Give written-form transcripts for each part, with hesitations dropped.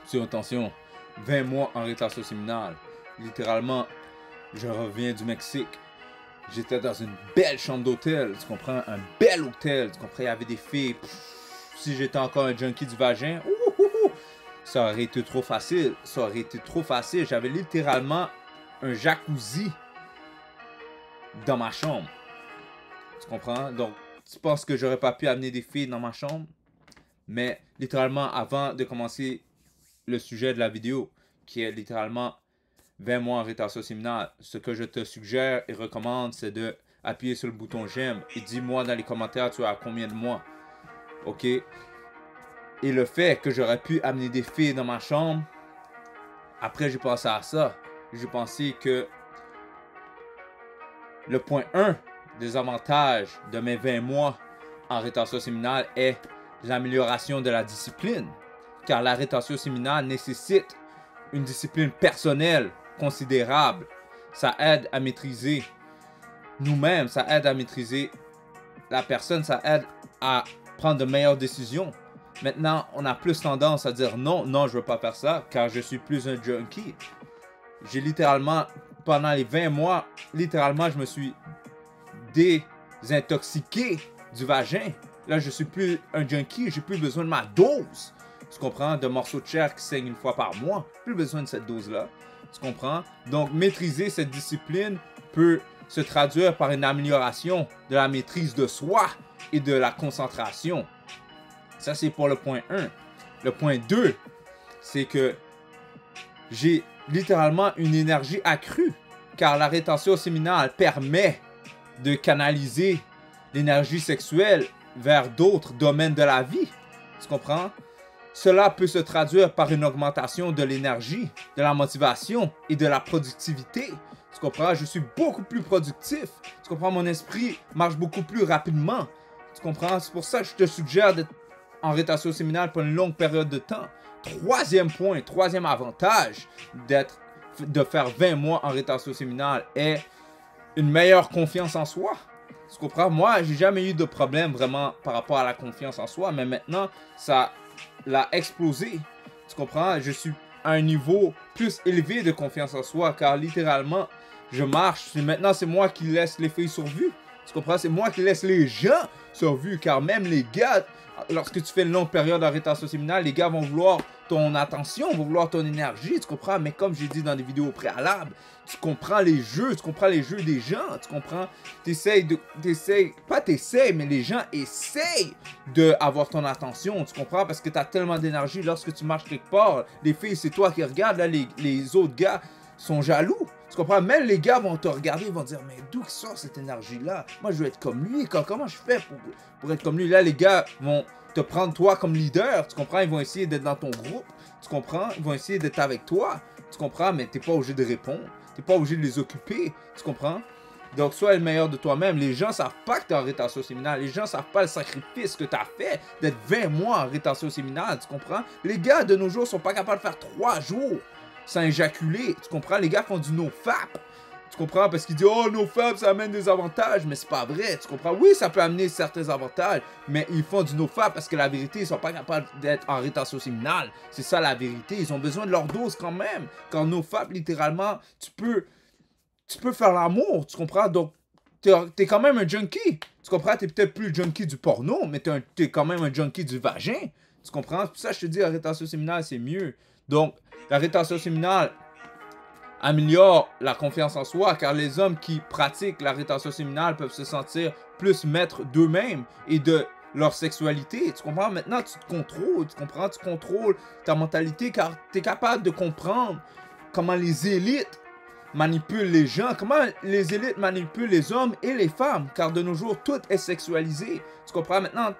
Sur attention, 20 mois en rétention séminale. Littéralement, je reviens du Mexique. J'étais dans une belle chambre d'hôtel, tu comprends? Un bel hôtel, tu comprends? Il y avait des filles. Si j'étais encore un junkie du vagin, ça aurait été trop facile. Ça aurait été trop facile. J'avais littéralement un jacuzzi dans ma chambre. Tu comprends? Donc, tu penses que j'aurais pas pu amener des filles dans ma chambre? Mais littéralement, avant de commencer le sujet de la vidéo, qui est littéralement 20 mois en rétention séminale, ce que je te suggère et recommande, c'est de appuyer sur le bouton j'aime et dis-moi dans les commentaires tu as à combien de mois. Ok? Et le fait que j'aurais pu amener des filles dans ma chambre, après j'ai pensé à ça. J'ai pensé que le point 1 des avantages de mes 20 mois en rétention séminale est l'amélioration de la discipline. Car la rétention séminale nécessite une discipline personnelle considérable. Ça aide à maîtriser nous-mêmes, ça aide à maîtriser la personne, ça aide à prendre de meilleures décisions. Maintenant, on a plus tendance à dire non, non, je veux pas faire ça, car je suis plus un junkie. J'ai littéralement, pendant les 20 mois, littéralement, je me suis désintoxiqué du vagin. Là, je suis plus un junkie, j'ai plus besoin de ma dose. Tu comprends? De morceaux de chair qui saignent une fois par mois. Plus besoin de cette dose-là. Tu comprends? Donc, maîtriser cette discipline peut se traduire par une amélioration de la maîtrise de soi et de la concentration. Ça, c'est pour le point 1. Le point 2, c'est que j'ai littéralement une énergie accrue. Car la rétention séminale permet de canaliser l'énergie sexuelle vers d'autres domaines de la vie. Tu comprends? Cela peut se traduire par une augmentation de l'énergie, de la motivation et de la productivité. Tu comprends? Je suis beaucoup plus productif. Tu comprends? Mon esprit marche beaucoup plus rapidement. Tu comprends? C'est pour ça que je te suggère d'être en rétention séminale pour une longue période de temps. Troisième point, troisième avantage de faire 20 mois en rétention séminale est une meilleure confiance en soi. Tu comprends? Moi, j'ai jamais eu de problème vraiment par rapport à la confiance en soi, mais maintenant, ça l'a explosé. Tu comprends? Je suis à un niveau plus élevé de confiance en soi, car littéralement, je marche. Maintenant, c'est moi qui laisse les filles sur vue. Tu comprends? C'est moi qui laisse les gens sur vue, car même les gars, lorsque tu fais une longue période en rétention séminale, les gars vont vouloir ton attention, vont vouloir ton énergie, tu comprends? Mais comme j'ai dit dans des vidéos préalables, tu comprends les jeux, tu comprends les jeux des gens, tu comprends? Mais les gens essayent d'avoir ton attention, tu comprends? Parce que tu as tellement d'énergie lorsque tu marches quelque part. Les filles, c'est toi qui regardes, là, les autres gars sont jaloux. Tu comprends? Même les gars vont te regarder, ils vont dire, mais d'où sort cette énergie-là? Moi, je veux être comme lui. Comment je fais pour être comme lui? Là, les gars vont te prendre toi comme leader. Tu comprends? Ils vont essayer d'être dans ton groupe. Tu comprends? Ils vont essayer d'être avec toi. Tu comprends? Mais tu n'es pas obligé de répondre. Tu n'es pas obligé de les occuper. Tu comprends? Donc, sois le meilleur de toi-même. Les gens ne savent pas que tu es en rétention séminale. Les gens ne savent pas le sacrifice que tu as fait d'être 20 mois en rétention séminale. Tu comprends? Les gars, de nos jours, ne sont pas capables de faire 3 jours sans éjaculer. Tu comprends? Les gars font du nofap. Tu comprends? Parce qu'ils disent, oh, nofap, ça amène des avantages. Mais c'est pas vrai. Tu comprends? Oui, ça peut amener certains avantages. Mais ils font du nofap parce que la vérité, ils sont pas capables d'être en rétention séminale. C'est ça la vérité. Ils ont besoin de leur dose quand même. Quand nofap, littéralement, tu peux faire l'amour. Tu comprends? Donc, t'es quand même un junkie. Tu comprends? T'es peut-être plus le junkie du porno, mais t'es quand même un junkie du vagin. Tu comprends? C'est pour ça que je te dis, la rétention séminale, c'est mieux. Donc, la rétention séminale améliore la confiance en soi, car les hommes qui pratiquent la rétention séminale peuvent se sentir plus maîtres d'eux-mêmes et de leur sexualité. Tu comprends? Maintenant, tu te contrôles. Tu comprends? Tu contrôles ta mentalité, car tu es capable de comprendre comment les élites manipulent les gens, comment les élites manipulent les hommes et les femmes, car de nos jours, tout est sexualisé. Tu comprends? Maintenant,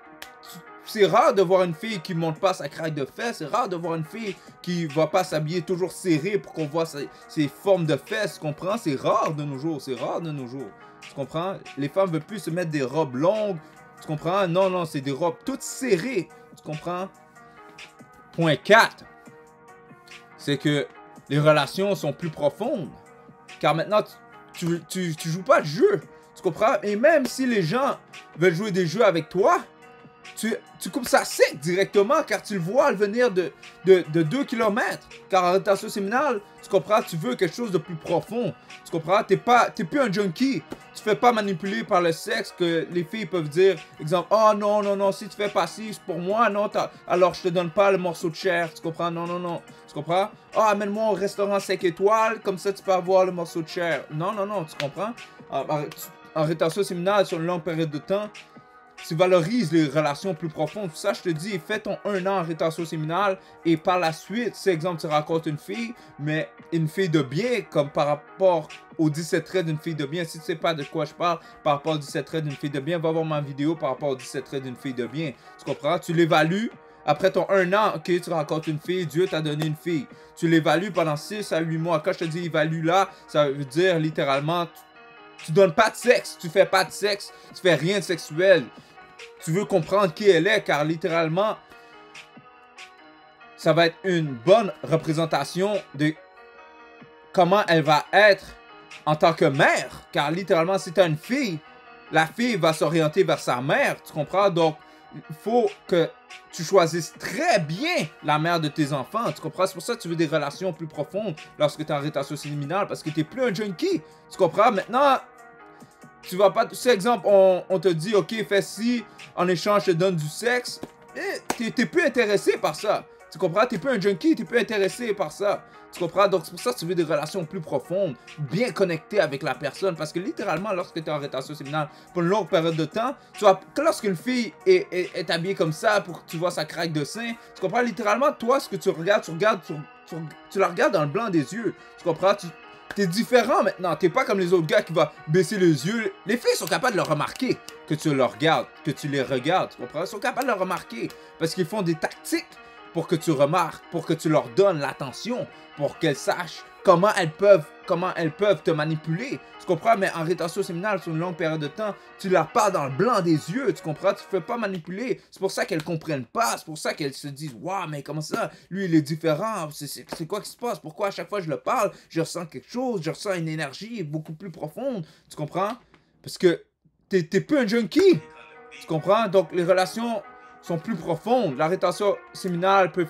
c'est rare de voir une fille qui ne monte pas sa craque de fesses. C'est rare de voir une fille qui ne va pas s'habiller toujours serrée pour qu'on voit ses formes de fesses. Tu comprends? C'est rare de nos jours. C'est rare de nos jours. Tu comprends? Les femmes ne veulent plus se mettre des robes longues. Tu comprends? Non, non, c'est des robes toutes serrées. Tu comprends? Point 4. C'est que les relations sont plus profondes. Car maintenant, tu joues pas le jeu. Tu comprends? Et même si les gens veulent jouer des jeux avec toi, tu coupes ça sec directement car tu le vois venir de 2 km. Car en orientation séminale, tu comprends, tu veux quelque chose de plus profond. Tu comprends, t'es plus un junkie. Tu fais pas manipuler par le sexe que les filles peuvent dire, exemple, oh non, non, non, si tu fais pas ci, c'est pour moi, non, alors je te donne pas le morceau de chair. Tu comprends, non, non, non. Tu comprends? Oh, amène-moi au restaurant 5 étoiles, comme ça tu peux avoir le morceau de chair. Non, non, non, tu comprends? En rétention séminale, sur une longue période de temps, tu valorises les relations plus profondes. Pour ça, je te dis, fais ton 1 an en rétention séminale et par la suite, si exemple, tu rencontres une fille, mais une fille de bien, comme par rapport aux 17 traits d'une fille de bien. Si tu sais pas de quoi je parle par rapport aux 17 traits d'une fille de bien, va voir ma vidéo par rapport aux 17 traits d'une fille de bien. Tu comprends? Tu l'évalues. Après ton 1 an, ok, tu rencontres une fille, Dieu t'a donné une fille. Tu l'évalues pendant 6 à 8 mois. Quand je te dis évalue là, ça veut dire littéralement, tu donnes pas de sexe, tu fais pas de sexe, tu fais rien de sexuel. Tu veux comprendre qui elle est, car littéralement, ça va être une bonne représentation de comment elle va être en tant que mère. Car littéralement, si tu as une fille, la fille va s'orienter vers sa mère, tu comprends? Donc, il faut que tu choisisses très bien la mère de tes enfants, tu comprends? C'est pour ça que tu veux des relations plus profondes lorsque tu es en rétention séminale, parce que tu n'es plus un junkie, tu comprends? Maintenant, tu vas pas... C'est exemple, on te dit, ok, fais ci, en échange, je te donne du sexe. T'es plus intéressé par ça. Tu comprends? T'es plus un junkie, t'es plus intéressé par ça. Tu comprends? Donc, c'est pour ça que tu veux des relations plus profondes, bien connectées avec la personne. Parce que littéralement, lorsque tu es en rétention séminale pour une longue période de temps, tu vois, lorsqu'une fille est habillée comme ça pour que tu vois sa craque de sein, tu comprends? Littéralement, toi, ce que tu regardes, tu la regardes dans le blanc des yeux. Tu comprends? T'es différent maintenant. T'es pas comme les autres gars qui vont baisser les yeux. Les filles sont capables de le remarquer que tu les regardes, que tu les regardes. Tu comprends? Elles sont capables de le remarquer parce qu'ils font des tactiques pour que tu remarques, pour que tu leur donnes l'attention, pour qu'elles sachent comment elles peuvent te manipuler. Tu comprends? Mais en rétention séminale, sur une longue période de temps, tu leur parles dans le blanc des yeux. Tu comprends? Tu ne fais pas manipuler. C'est pour ça qu'elles ne comprennent pas. C'est pour ça qu'elles se disent, waouh, mais comment ça? Lui, il est différent. C'est quoi qui se passe? Pourquoi à chaque fois que je le parle, je ressens quelque chose, je ressens une énergie beaucoup plus profonde. Tu comprends? Parce que t'es plus un junkie. Tu comprends? Donc, les relations sont plus profondes. La rétention séminale peut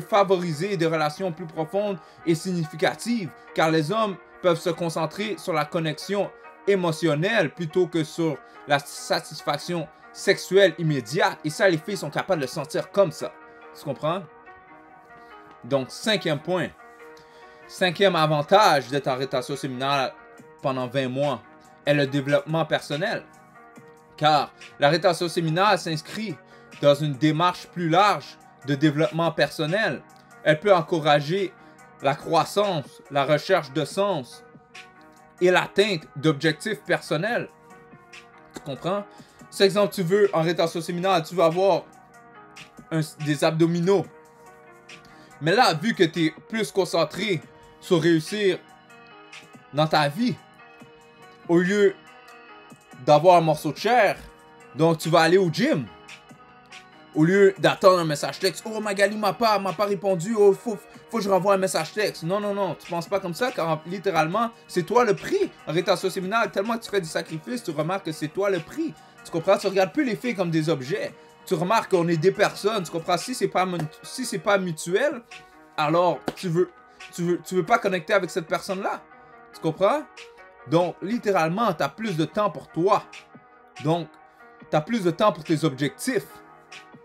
favoriser des relations plus profondes et significatives, car les hommes peuvent se concentrer sur la connexion émotionnelle plutôt que sur la satisfaction sexuelle immédiate. Et ça, les filles sont capables de le sentir comme ça. Tu comprends? Donc, 5e point. 5e avantage d'être en rétention séminale pendant 20 mois est le développement personnel. Car la rétention séminale s'inscrit dans une démarche plus large de développement personnel. Elle peut encourager la croissance, la recherche de sens et l'atteinte d'objectifs personnels. Tu comprends? Si, exemple, tu veux, en rétention séminale, tu veux avoir des abdominaux. Mais là, vu que tu es plus concentré sur réussir dans ta vie, au lieu d'avoir un morceau de chair, donc tu vas aller au gym. Au lieu d'attendre un message texte, oh Magali m'a pas répondu, oh faut que je renvoie un message texte. Non, non, non, tu penses pas comme ça, car littéralement, c'est toi le prix. En rétention séminale, tellement que tu fais des sacrifices, tu remarques que c'est toi le prix. Tu comprends? Tu regardes plus les filles comme des objets. Tu remarques qu'on est des personnes, tu comprends? Si c'est pas mutuel, alors tu veux pas connecter avec cette personne-là. Tu comprends? Donc, littéralement, tu as plus de temps pour toi. Donc, tu as plus de temps pour tes objectifs.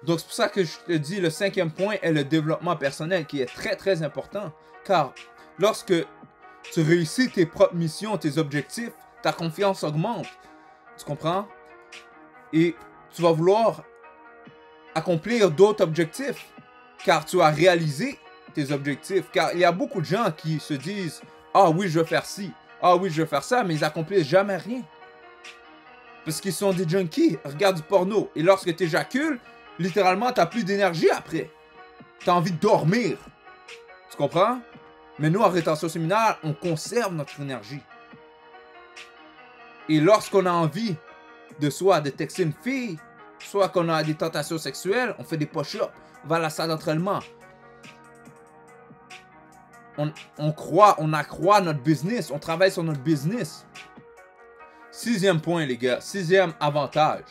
Donc, c'est pour ça que je te dis, le 5e point est le développement personnel qui est très, très important. Car lorsque tu réussis tes propres missions, tes objectifs, ta confiance augmente. Tu comprends? Et tu vas vouloir accomplir d'autres objectifs. Car tu as réalisé tes objectifs. Car il y a beaucoup de gens qui se disent, ah oui, je veux faire ci. Ah oui, je veux faire ça, mais ils accomplissent jamais rien. Parce qu'ils sont des junkies, regardent du porno. Et lorsque tu éjacules, littéralement, tu n'as plus d'énergie après. Tu as envie de dormir. Tu comprends? Mais nous, en rétention séminale, on conserve notre énergie. Et lorsqu'on a envie de texter une fille, soit qu'on a des tentations sexuelles, on fait des push-ups, on va à la salle d'entraînement. On accroît notre business, on travaille sur notre business. 6e point, les gars, 6e avantage.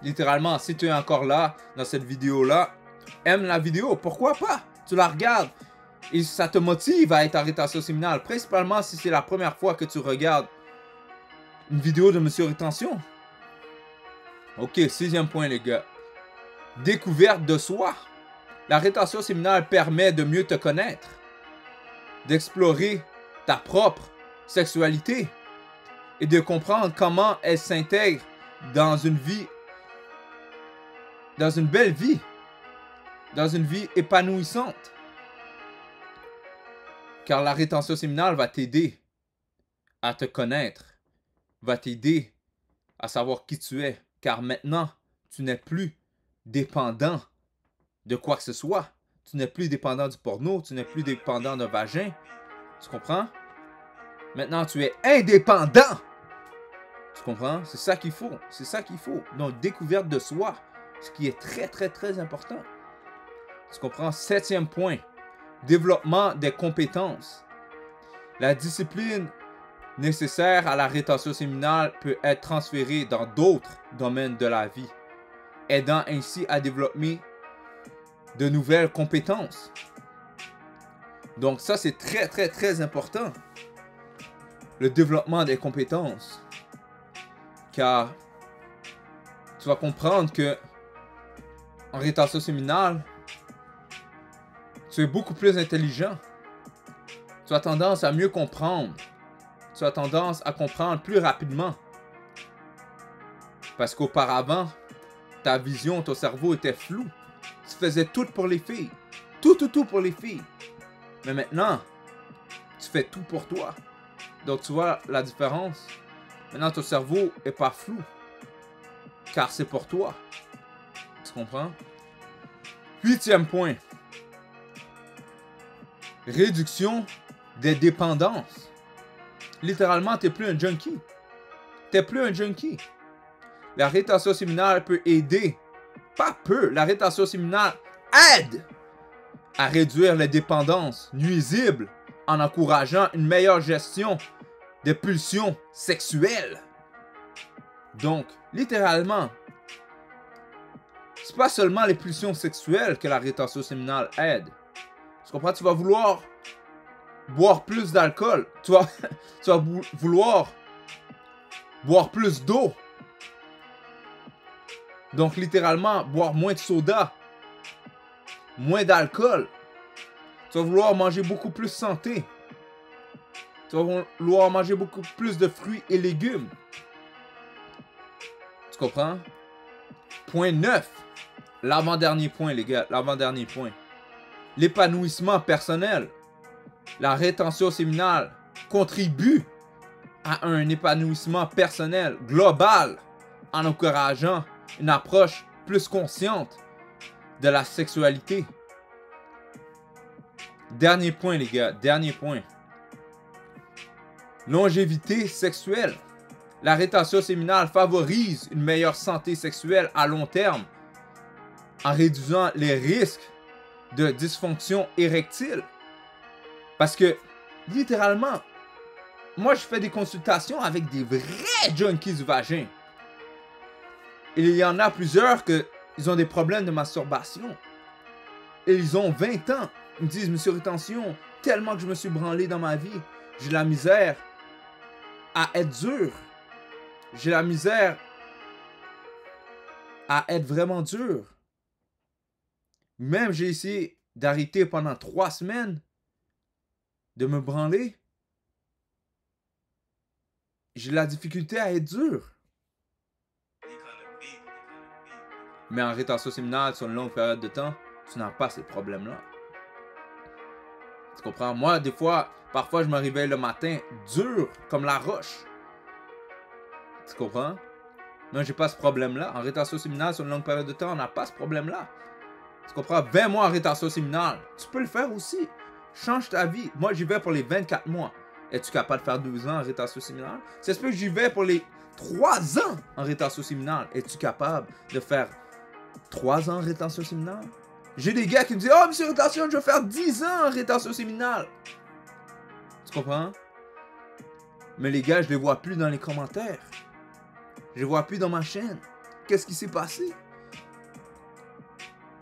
Littéralement, si tu es encore là, dans cette vidéo-là, aime la vidéo. Pourquoi pas? Tu la regardes et ça te motive à être en rétention séminale. Principalement si c'est la première fois que tu regardes une vidéo de Monsieur Rétention. Ok, 6e point, les gars. Découverte de soi. La rétention séminale permet de mieux te connaître, d'explorer ta propre sexualité et de comprendre comment elle s'intègre dans une vie, dans une belle vie, dans une vie épanouissante. Car la rétention séminale va t'aider à te connaître, va t'aider à savoir qui tu es. Car maintenant, tu n'es plus dépendant de quoi que ce soit. Tu n'es plus dépendant du porno, tu n'es plus dépendant d'un vagin. Tu comprends? Maintenant, tu es indépendant. Tu comprends? C'est ça qu'il faut. C'est ça qu'il faut. Donc, découverte de soi, ce qui est très, très, très important. Tu comprends? 7e point. Développement des compétences. La discipline nécessaire à la rétention séminale peut être transférée dans d'autres domaines de la vie, aidant ainsi à développer de nouvelles compétences. Donc ça, c'est très, très, très important. Le développement des compétences. Car tu vas comprendre que en rétention séminale, tu es beaucoup plus intelligent. Tu as tendance à mieux comprendre. Tu as tendance à comprendre plus rapidement. Parce qu'auparavant, ta vision, ton cerveau était flou. Tu faisais tout pour les filles. Tout pour les filles. Mais maintenant, tu fais tout pour toi. Donc tu vois la différence. Maintenant, ton cerveau n'est pas flou. Car c'est pour toi. Tu comprends? 8e point. Réduction des dépendances. Littéralement, tu n'es plus un junkie. Tu n'es plus un junkie. La rétention séminale peut aider. Pas peu. La rétention séminale aide à réduire les dépendances nuisibles en encourageant une meilleure gestion des pulsions sexuelles. Donc, littéralement, c'est pas seulement les pulsions sexuelles que la rétention séminale aide. Tu comprends? Tu vas vouloir boire plus d'alcool. Tu vas vouloir boire plus d'eau. Donc, littéralement, boire moins de soda, moins d'alcool. Tu vas vouloir manger beaucoup plus santé. Tu vas vouloir manger beaucoup plus de fruits et légumes. Tu comprends? Point 9. L'avant-dernier point, les gars. L'avant-dernier point. L'épanouissement personnel. La rétention séminale contribue à un épanouissement personnel global en encourageant une approche plus consciente de la sexualité. Dernier point, les gars. Dernier point. Longévité sexuelle. La rétention séminale favorise une meilleure santé sexuelle à long terme en réduisant les risques de dysfonction érectile. Parce que, littéralement, moi, je fais des consultations avec des vrais junkies du vagin. Et il y en a plusieurs qui ont des problèmes de masturbation. Et ils ont 20 ans. Ils me disent, Monsieur Rétention, tellement que je me suis branlé dans ma vie, j'ai la misère à être dur. J'ai la misère à être vraiment dur. Même j'ai essayé d'arrêter pendant 3 semaines de me branler. J'ai la difficulté à être dur. Mais en rétention séminale, sur une longue période de temps, tu n'as pas ces problèmes-là. Tu comprends? Moi, des fois, parfois, je me réveille le matin dur comme la roche. Tu comprends? Non, j'ai pas ce problème-là. En rétention séminale, sur une longue période de temps, on n'a pas ce problème-là. Tu comprends? 20 mois en rétention séminale. Tu peux le faire aussi. Change ta vie. Moi, j'y vais pour les 24 mois. Es-tu capable de faire 12 ans en rétention séminale? C'est ce que j'y vais pour les 3 ans en rétention séminale. Es-tu capable de faire 3 ans en rétention séminale? J'ai des gars qui me disent, oh, monsieur Rétention, je vais faire 10 ans en rétention séminale. Tu comprends? Mais les gars, je les vois plus dans les commentaires. Je les vois plus dans ma chaîne. Qu'est-ce qui s'est passé?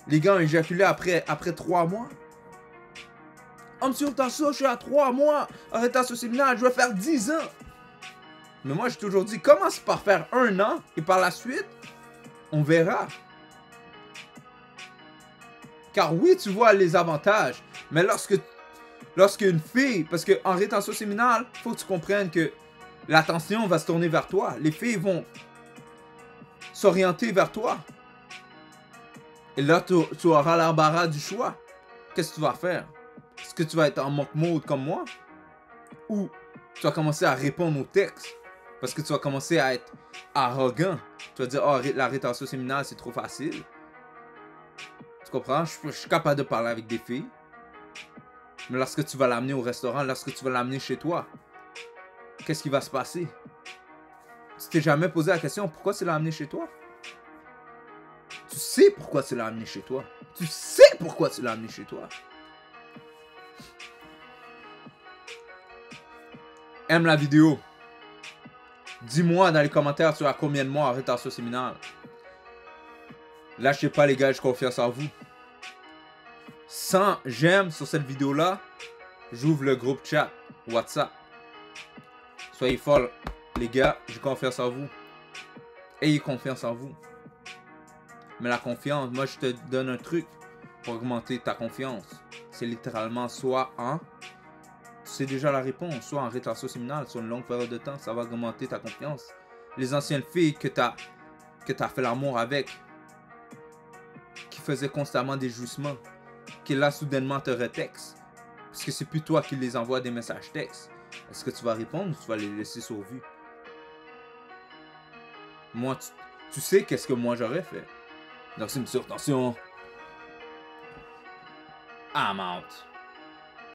Les gars ont éjaculé après 3 mois. Oh, monsieur, t'as ça, je suis à 3 mois. Arrête ce séminaire, je vais faire 10 ans. Mais moi, j'ai toujours dit, commence par faire 1 an et par la suite, on verra. Car oui, tu vois les avantages, mais lorsque une fille, parce qu'en rétention séminale, il faut que tu comprennes que l'attention va se tourner vers toi. Les filles vont s'orienter vers toi. Et là, tu auras l'embarras du choix. Qu'est-ce que tu vas faire? Est-ce que tu vas être en mock mode comme moi? Ou tu vas commencer à répondre aux textes? Parce que tu vas commencer à être arrogant. Tu vas dire, oh, la rétention séminale, c'est trop facile. Tu comprends? Je suis capable de parler avec des filles. Mais lorsque tu vas l'amener au restaurant, lorsque tu vas l'amener chez toi, qu'est-ce qui va se passer? Tu t'es jamais posé la question, pourquoi tu l'as amené chez toi? Tu sais pourquoi tu l'as amené chez toi. Tu sais pourquoi tu l'as amené chez toi. Aime la vidéo. Dis-moi dans les commentaires tu as combien de mois en rétention séminale. Lâchez pas les gars, je confiance en vous. 100 j'aime sur cette vidéo-là, j'ouvre le groupe chat WhatsApp. Soyez forts les gars, j'ai confiance en vous. Ayez confiance en vous. Mais la confiance, moi je te donne un truc pour augmenter ta confiance. C'est littéralement soit en... Tu sais déjà la réponse, soit en rétention séminale, sur une longue période de temps, ça va augmenter ta confiance. Les anciennes filles que t'as fait l'amour avec, qui faisaient constamment des joussements, qui là soudainement te retextent, parce que c'est plus toi qui les envoie des messages textes. Est-ce que tu vas répondre ou tu vas les laisser sur vue? Moi, tu sais qu'est-ce que moi j'aurais fait. Donc c'est une surtension. I'm out.